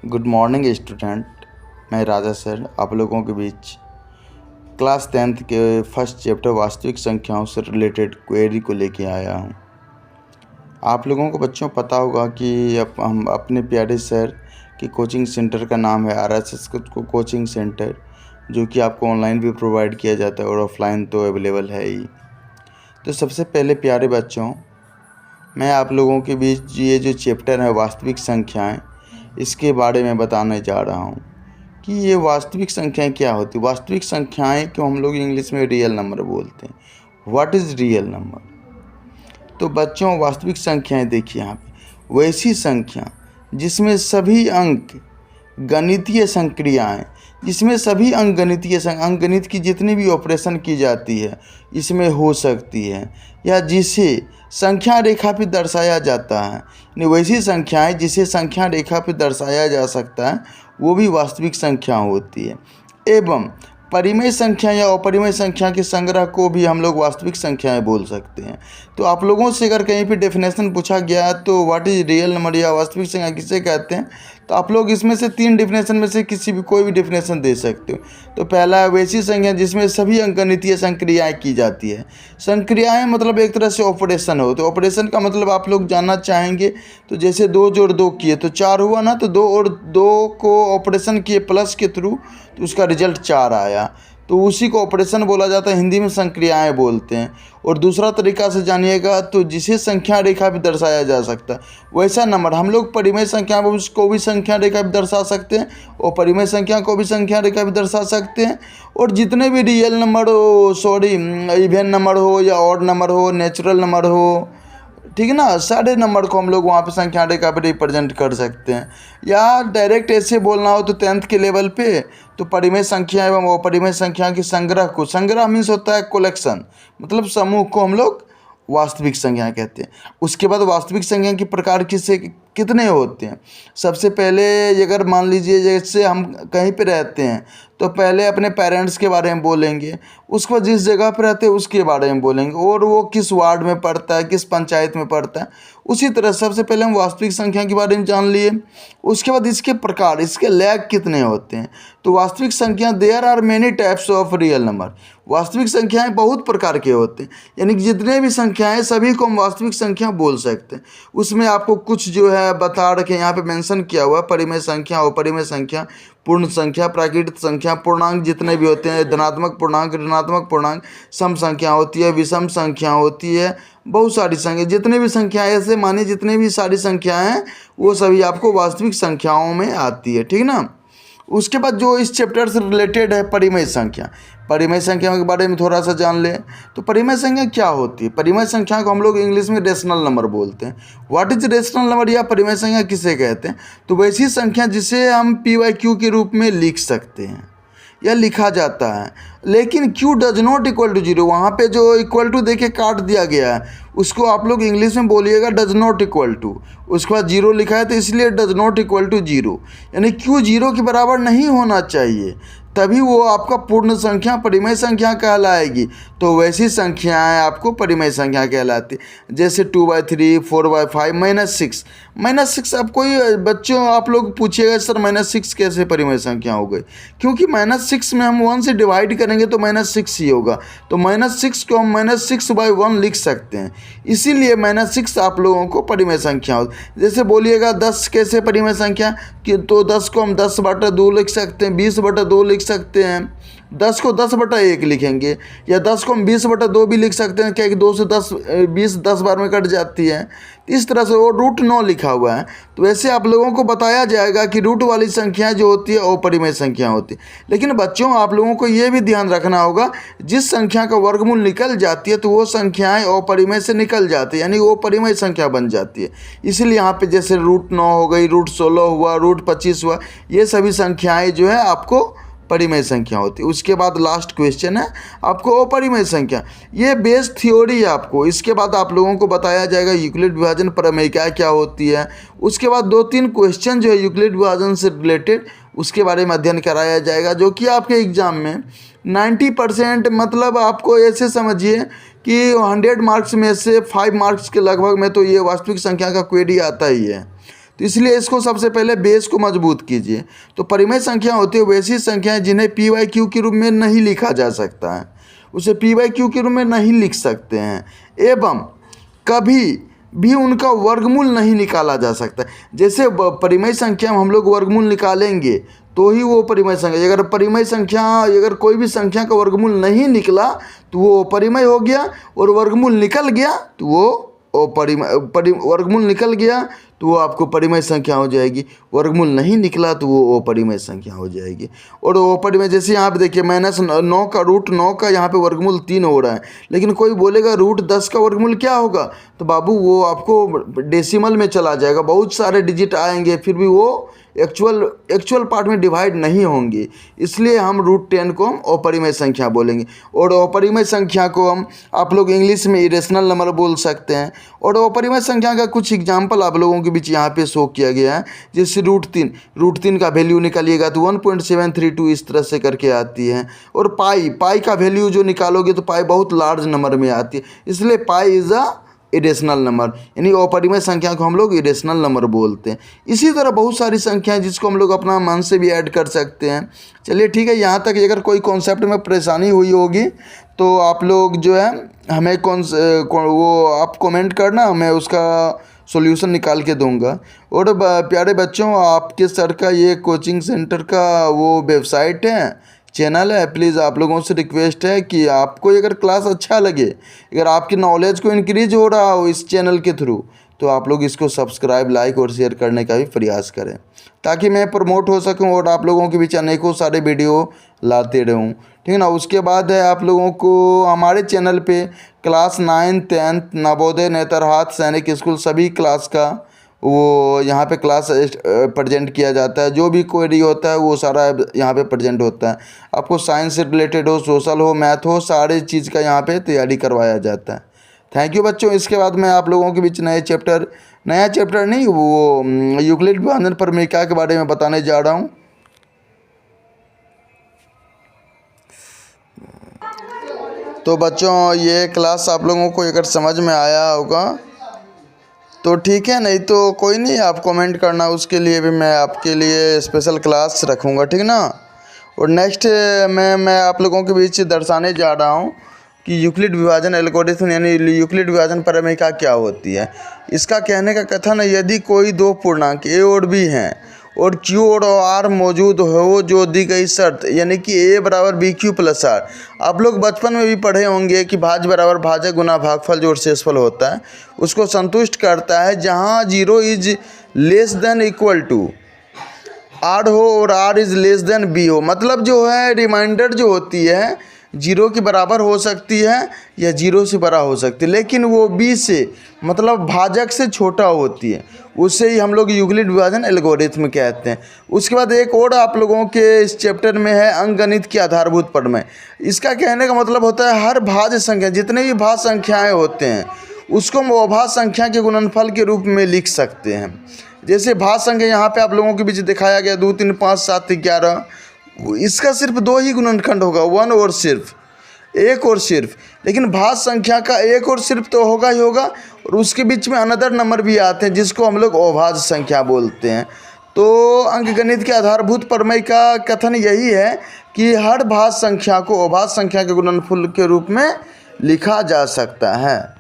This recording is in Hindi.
Good morning student. मैं राजा सर आप लोगों के बीच क्लास 10th के फर्स्ट चैप्टर वास्तविक संख्याओं से रिलेटेड क्वेरी को लेके आया हूँ। आप लोगों को बच्चों पता होगा कि हम अपने प्यारे सर की कोचिंग सेंटर का नाम है RSS कोचिंग सेंटर, जो कि आपको ऑनलाइन भी प्रोवाइड किया जाता है और ऑफलाइन तो अवेलेबल है ही। तो सबसे पहले प्यारे बच्चों, मैं आप लोगों के बीच ये जो चैप्टर है वास्तविक संख्याएं, इसके बारे में बताने जा रहा हूँ कि ये वास्तविक संख्याएं क्या होती है। वास्तविक संख्याएं को हम लोग इंग्लिश में रियल नंबर बोलते हैं। What is real number? तो बच्चों, वास्तविक संख्याएं देखिए यहाँ पे वैसी संख्या जिसमें सभी अंक गणितीय संक्रियाएं, जिसमें सभी अंकगणित की जितनी भी ऑपरेशन की जाती है इसमें हो सकती है, या जिसे संख्या रेखा पे दर्शाया जाता है, यानी वैसी संख्याएं जिसे संख्या रेखा पे दर्शाया जा सकता है, वो भी वास्तविक संख्या होती है। एवं परिमेय संख्या या अपरिमेय संख्या के संग्रह को भी हम लोग वास्तविक संख्याएं बोल सकते हैं। तो आप लोगों से अगर कहीं पे डेफिनेशन पूछा गया तो व्हाट इज़ रियल नंबर या वास्तविक संख्या किसे कहते हैं, तो आप लोग इसमें से 3 डेफिनेशन में से कोई भी डेफिनेशन दे सकते हो। तो पहला है वैसी संख्या जिसमें सभी अंकगणितीय संक्रियाएँ की जाती है। संक्रियाएँ मतलब एक तरह से ऑपरेशन हो, तो ऑपरेशन का मतलब आप लोग जानना चाहेंगे। तो जैसे 2 जोड़ 2 किए तो 4 हुआ ना, तो 2 और 2 को ऑपरेशन किए प्लस के थ्रू, तो उसका रिजल्ट 4 आया, तो उसी को ऑपरेशन बोला जाता है। हिंदी में संक्रियाएं बोलते हैं। और दूसरा तरीका से जानिएगा तो जिसे संख्या रेखा भी दर्शाया जा सकता है वैसा नंबर, हम लोग परिमेय संख्या को भी संख्या रेखा भी दर्शा सकते हैं और परिमेय संख्या को भी संख्या रेखा भी दर्शा सकते हैं। और जितने भी रियल नंबर हो, इवन नंबर हो या ऑड नंबर हो, नेचुरल नंबर हो, ठीक है ना, सारे नंबर को हम लोग वहाँ पे संख्या रेखा पे रिप्रेजेंट कर सकते हैं। या डायरेक्ट ऐसे बोलना हो तो 10th के लेवल पे तो परिमेय संख्या एवं अपरिमेय संख्या के संग्रह मीन्स होता है कलेक्शन, मतलब समूह को हम लोग वास्तविक संख्या कहते हैं। उसके बाद वास्तविक संख्या के प्रकार कितने होते हैं। सबसे पहले अगर मान लीजिए जैसे हम कहीं पे रहते हैं तो पहले अपने पेरेंट्स के बारे में बोलेंगे, उसके बाद जिस जगह पर रहते हैं उसके बारे में बोलेंगे, और वो किस वार्ड में पड़ता है, किस पंचायत में पड़ता है। उसी तरह सबसे पहले हम वास्तविक संख्या के बारे में जान लिए। उसके बाद इसके प्रकार, इसके लैग कितने होते हैं। तो वास्तविक संख्या there are many types of real number. वास्तविक संख्याएं बहुत प्रकार के होते हैं, यानी कि जितने भी संख्याएं सभी को हम वास्तविक संख्या बोल सकते हैं। उसमें आपको कुछ जो है बता रखे, यहाँ पे मेंशन किया हुआ है। परिमेय संख्या, अपरिमेय संख्या, पूर्ण संख्या, प्राकृतिक संख्या, पूर्णांक जितने भी होते हैं, धनात्मक पूर्णांक, ऋणात्मक पूर्णांक, सम संख्या होती है, विषम संख्या होती है, बहुत सारी संख्या, जितने भी संख्याएं ऐसे मानिए जितने भी सारी संख्याएं हैं वो सभी आपको वास्तविक संख्याओं में आती है, ठीक ना। उसके बाद जो इस चैप्टर से रिलेटेड है परिमेय संख्या, परिमेय संख्या के बारे में थोड़ा सा जान लें। तो परिमेय संख्या क्या होती है? परिमेय संख्या को हम लोग इंग्लिश में रेशनल नंबर बोलते हैं। व्हाट इज रेशनल नंबर या परिमेय संख्या किसे कहते हैं? तो वैसी संख्या जिसे हम PQ के रूप में लिख सकते हैं या लिखा जाता है, लेकिन Q does not equal to 0। वहाँ पे जो इक्वल टू देके काट दिया गया है उसको आप लोग इंग्लिश में बोलिएगा डज नॉट इक्वल टू, उसके बाद 0 लिखा है तो इसलिए डज नॉट इक्वल टू 0, यानी Q 0 के बराबर नहीं होना चाहिए, तभी वो आपका पूर्ण संख्या परिमेय संख्या कहलाएगी। तो वैसी संख्याएं आपको परिमेय संख्या कहलाती, जैसे 2/3, 4/5, -6। अब कोई बच्चों आप लोग पूछिएगा सर -6 कैसे परिमेय संख्या हो गई? क्योंकि -6 में हम 1 से डिवाइड करेंगे तो -6 ही होगा, तो -6 को हम -6/1 लिख सकते हैं, इसीलिए -6 आप लोगों को परिमेय संख्या हो। जैसे बोलिएगा 10 कैसे परिमेय संख्या कि, तो 10 को हम 10/2 लिख सकते हैं, 20/2 लिख सकते हैं, 10 को 10/1 लिखेंगे, या 10 को हम 20/2 भी लिख सकते हैं, क्या कि 2 से 10 20 10 बार में कट जाती है। इस तरह से वो √9 लिखा हुआ है। तो वैसे आप लोगों को बताया जाएगा कि रूट वाली संख्याएं जो होती है वो परिमेय संख्या होती है। लेकिन बच्चों आप लोगों को ये भी ध्यान रखना होगा, जिस संख्या का वर्गमूल निकल जाती है तो वो संख्याएं अपरिमेय से निकल जाती है, यानी वो परिमेय संख्या बन जाती है। इसलिए यहाँ पे जैसे √9 हो गई, √16 हुआ, √25 हुआ, ये सभी संख्याएँ जो है आपको परिमेय संख्या होती है। उसके बाद लास्ट क्वेश्चन है आपको अपरिमेय संख्या, ये बेस थ्योरी है आपको। इसके बाद आप लोगों को बताया जाएगा यूक्लिड विभाजन प्रमेय क्या होती है। उसके बाद 2-3 क्वेश्चन जो है यूक्लिड विभाजन से रिलेटेड उसके बारे में अध्ययन कराया जाएगा, जो कि आपके एग्जाम में 90%, मतलब आपको ऐसे समझिए कि 100 मार्क्स में से 5 मार्क्स के लगभग में तो ये वास्तविक संख्या का क्वेरी आता ही है। तो इसलिए इसको सबसे पहले बेस को मजबूत कीजिए। तो परिमेय संख्या होती है वैसी संख्याएं जिन्हें पी बाई क्यू के रूप में नहीं लिखा जा सकता है, उसे पी बाई क्यू के रूप में नहीं लिख सकते हैं, एवं कभी भी उनका वर्गमूल नहीं निकाला जा सकता। जैसे परिमेय संख्या में हम लोग वर्गमूल निकालेंगे तो ही वो परिमेय संख्या, अगर परिमेय संख्या अगर कोई भी संख्या का वर्गमूल नहीं निकला तो वो परिमेय हो गया, और वर्गमूल निकल गया तो वो वर्गमूल निकल गया तो वो आपको परिमेय संख्या हो जाएगी, वर्गमूल नहीं निकला तो वो अपरिमेय संख्या हो जाएगी। और वो अपरिमेय जैसे यहाँ पे देखिए -9 का √9 का यहाँ पे वर्गमूल 3 हो रहा है, लेकिन कोई बोलेगा √10 का वर्गमूल क्या होगा, तो बाबू वो आपको डेसिमल में चला जाएगा, बहुत सारे डिजिट आएंगे, फिर भी वो एक्चुअल पार्ट में डिवाइड नहीं होंगे। इसलिए हम √10 को हम अपरिमेय संख्या बोलेंगे। और अपरिमेय संख्या को हम आप लोग इंग्लिश में इरेशनल नंबर बोल सकते हैं। और अपरिमेय संख्या का कुछ एग्जाम्पल आप लोगों के बीच यहाँ पे शो किया गया है। जैसे √3 का वैल्यू निकालिएगा तो 1.732 इस तरह से करके आती है। और पाई का वैल्यू जो निकालोगे तो पाई बहुत लार्ज नंबर में आती है, इसलिए पाई इज़ अ इरेशनल नंबर, यानी अपरिमेय संख्या को हम लोग इरेशनल नंबर बोलते हैं। इसी तरह बहुत सारी संख्याएं जिसको हम लोग अपना मन से भी ऐड कर सकते हैं। चलिए ठीक है, यहाँ तक अगर कोई कॉन्सेप्ट में परेशानी हुई होगी तो आप लोग जो है हमें वो आप कमेंट करना, मैं उसका सॉल्यूशन निकाल के दूंगा। और प्यारे बच्चों, आपके सर का ये कोचिंग सेंटर का वो वेबसाइट है, चैनल है, प्लीज़ आप लोगों से रिक्वेस्ट है कि आपको अगर क्लास अच्छा लगे, अगर आपकी नॉलेज को इंक्रीज हो रहा हो इस चैनल के थ्रू, तो आप लोग इसको सब्सक्राइब, लाइक और शेयर करने का भी प्रयास करें, ताकि मैं प्रमोट हो सकूं और आप लोगों के बीच अनेकों सारे वीडियो लाते रहूं, ठीक है ना। उसके बाद है आप लोगों को हमारे चैनल पे क्लास 9, 10 नवोदय, नेतरहाट, सैनिक स्कूल सभी क्लास का वो यहाँ पे क्लास प्रेजेंट किया जाता है। जो भी क्वेरी होता है वो सारा यहाँ पे प्रेजेंट होता है। आपको साइंस से रिलेटेड हो, सोशल हो, मैथ हो, सारे चीज़ का यहाँ पे तैयारी करवाया जाता है। थैंक यू बच्चों। इसके बाद मैं आप लोगों के बीच नया चैप्टर नहीं, वो यूक्लिड विभाजन प्रमेयिका के बारे में बताने जा रहा हूँ। तो बच्चों, ये क्लास आप लोगों को अगर समझ में आया होगा तो ठीक है, नहीं तो कोई नहीं, आप कमेंट करना, उसके लिए भी मैं आपके लिए स्पेशल क्लास रखूँगा, ठीक ना। और नेक्स्ट मैं आप लोगों के बीच दर्शाने जा रहा हूँ कि यूक्लिड विभाजन एल्गोरिथम यानी यूक्लिड विभाजन प्रमेयिका क्या होती है। इसका कहने का कथन है, यदि कोई दो पूर्णांक a और b हैं और q और r मौजूद हो जो दी गई शर्त, यानी कि a बराबर BQ + r, आप लोग बचपन में भी पढ़े होंगे कि भाज्य बराबर भाजक गुना भागफल जो शेषफल होता है उसको संतुष्ट करता है, जहाँ 0 is less than equal to r हो और r is less than b हो। मतलब जो है रिमाइंडर जो होती है 0 के बराबर हो सकती है या 0 से बड़ा हो सकती है, लेकिन वो b से मतलब भाजक से छोटा होती है, उससे ही हम लोग यूक्लिड विभाजन एल्गोरिथम कहते हैं। उसके बाद एक और आप लोगों के इस चैप्टर में है अंकगणित की आधारभूत प्रमेय। इसका कहने का मतलब होता है हर भाज्य संख्या, जितने भी भाज्य संख्याएँ होते हैं उसको हम अभाज्य संख्या के गुणनफल के रूप में लिख सकते हैं। जैसे भाज्य संख्या यहाँ पे आप लोगों के बीच दिखाया गया 2, 3, 5, 7, 11, इसका सिर्फ 2 ही गुणनखंड होगा, 1 और सिर्फ, 1 और सिर्फ। लेकिन भाज्य संख्या का 1 और सिर्फ तो होगा ही होगा, और उसके बीच में अनदर नंबर भी आते हैं जिसको हम लोग अभाज्य संख्या बोलते हैं। तो अंकगणित के आधारभूत प्रमेय का कथन यही है कि हर भाज्य संख्या को अभाज्य संख्या के गुणनफल के रूप में लिखा जा सकता है।